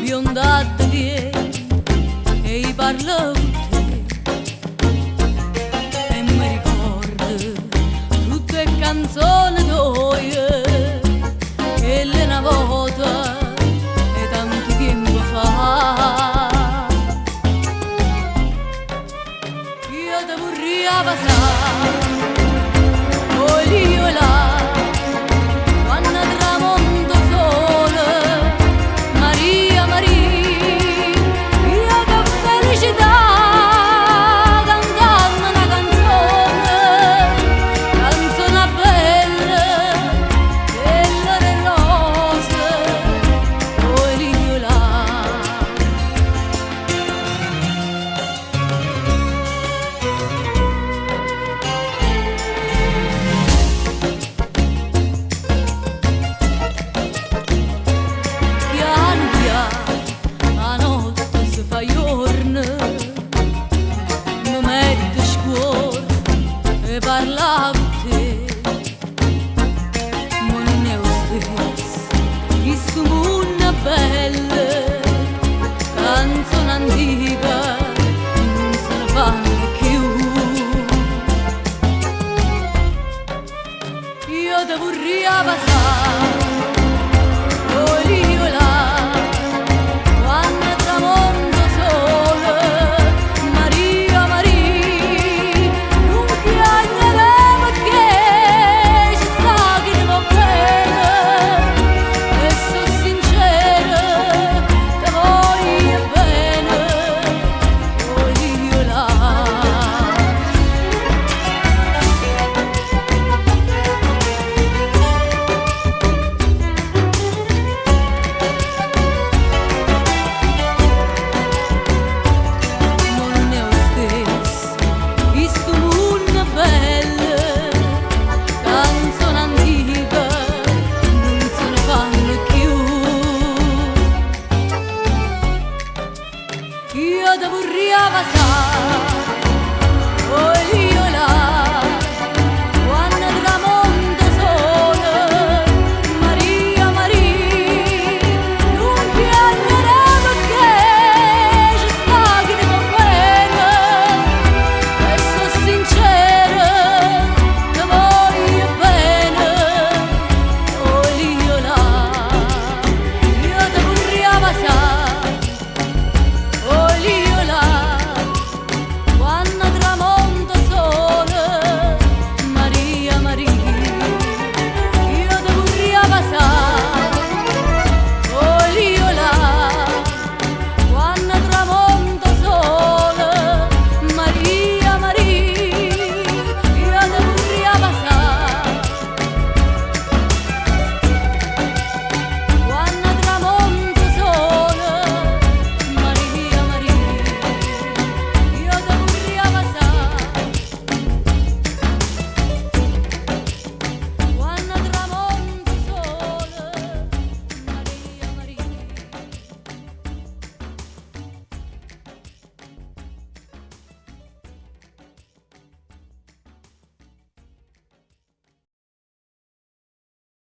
Bionda che e parlo con te e mi ricordo tutte canzoni tue che le una volta e tanto tempo fa io te vorrei passare poi io là parla con te, ma non è lo stesso, che una bella canzone antica, non se ne fanno più. Io te vorrei passare